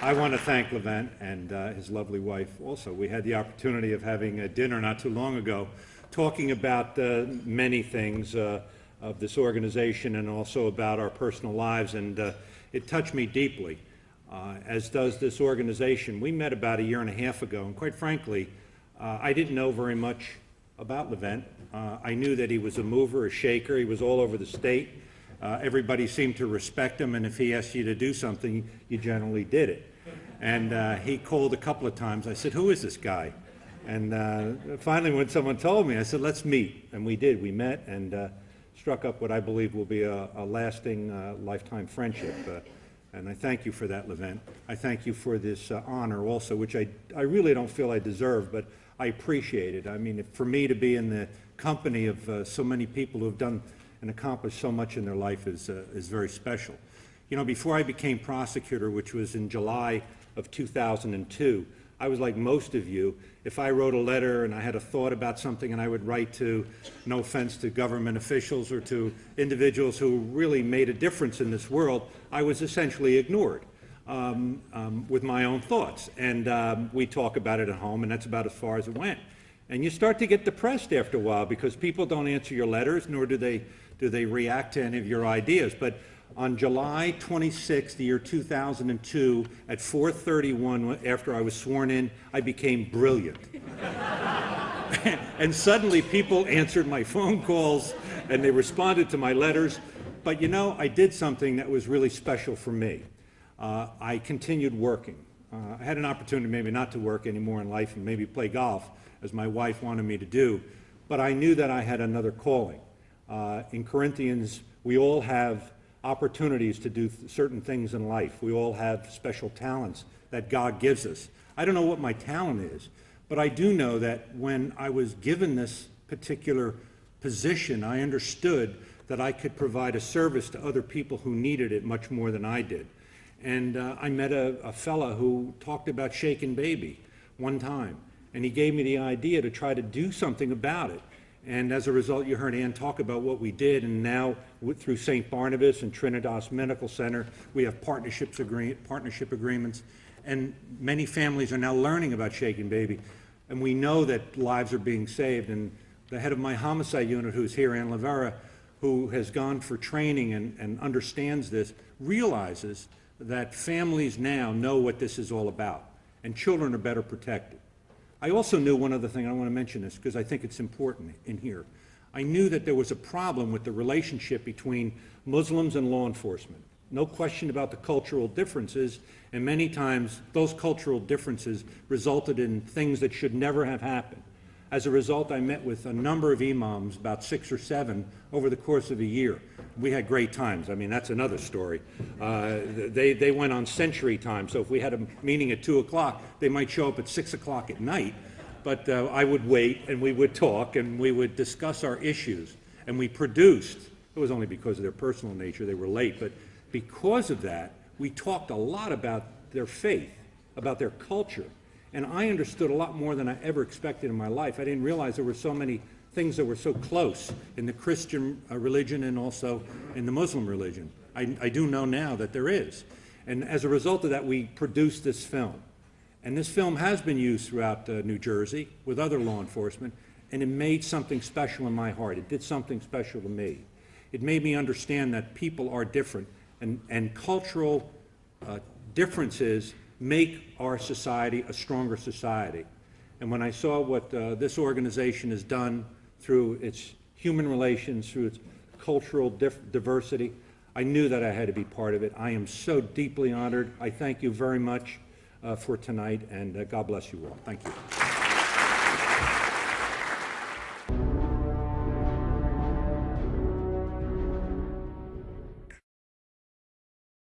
I want to thank Levent and his lovely wife also. We had the opportunity of having a dinner not too long ago, talking about many things of this organization and also about our personal lives, and it touched me deeply, as does this organization. We met about 1.5 years ago, and quite frankly, I didn't know very much about Levent. I knew that he was a mover, a shaker. He was all over the state. Everybody seemed to respect him, and if he asked you to do something, you generally did it. And he called a couple of times. I said, "Who is this guy?" And finally, when someone told me, I said, "Let's meet." And we did. We met and struck up what I believe will be a lasting, lifetime friendship. And I thank you for that, Levent. I thank you for this honor also, which I really don't feel I deserve, but I appreciate it. I mean, for me to be in the company of so many people who have done and accomplished so much in their life is very special. You know, before I became prosecutor, which was in July of 2002, I was like most of you. If I wrote a letter and I had a thought about something and I would write to, no offense to government officials or to individuals who really made a difference in this world, I was essentially ignored with my own thoughts. And we talk about it at home, and that's about as far as it went. And you start to get depressed after a while because people don't answer your letters, nor do they react to any of your ideas. But on July 26, the year 2002, at 4:31, after I was sworn in, I became brilliant. And suddenly people answered my phone calls and they responded to my letters. But you know, I did something that was really special for me. I continued working. I had an opportunity maybe not to work anymore in life and maybe play golf, as my wife wanted me to do, but I knew that I had another calling. In Corinthians, we all have opportunities to do certain things in life. We all have special talents that God gives us. I don't know what my talent is, but I do know that when I was given this particular position, I understood that I could provide a service to other people who needed it much more than I did. And I met a fella who talked about shaken baby one time, and he gave me the idea to try to do something about it. And as a result, you heard Ann talk about what we did, and now through St. Barnabas and Trinidas Medical Center, we have partnership agreements, and many families are now learning about shaken baby, and we know that lives are being saved. And the head of my homicide unit, who's here, Ann Lavera, who has gone for training and understands this, realizes that families now know what this is all about, and children are better protected. I also knew one other thing. I want to mention this because I think it's important in here. I knew that there was a problem with the relationship between Muslims and law enforcement. No question about the cultural differences, and many times those cultural differences resulted in things that should never have happened. As a result, I met with a number of imams, about 6 or 7, over the course of a year. We had great times. I mean, that's another story. They went on century time, so if we had a meeting at 2 o'clock, they might show up at 6 o'clock at night. But I would wait, and we would talk, and we would discuss our issues. And we produced, it was only because of their personal nature, they were late, but because of that, we talked a lot about their faith, about their culture. And I understood a lot more than I ever expected in my life. I didn't realize there were so many things that were so close in the Christian religion and also in the Muslim religion. I do know now that there is. And as a result of that, we produced this film. And this film has been used throughout New Jersey with other law enforcement, and it made something special in my heart. It did something special to me. It made me understand that people are different, and cultural differences make our society a stronger society. And when I saw what this organization has done through its human relations, through its cultural diversity, I knew that I had to be part of it. I am so deeply honored. I thank you very much for tonight, and God bless you all. Thank you.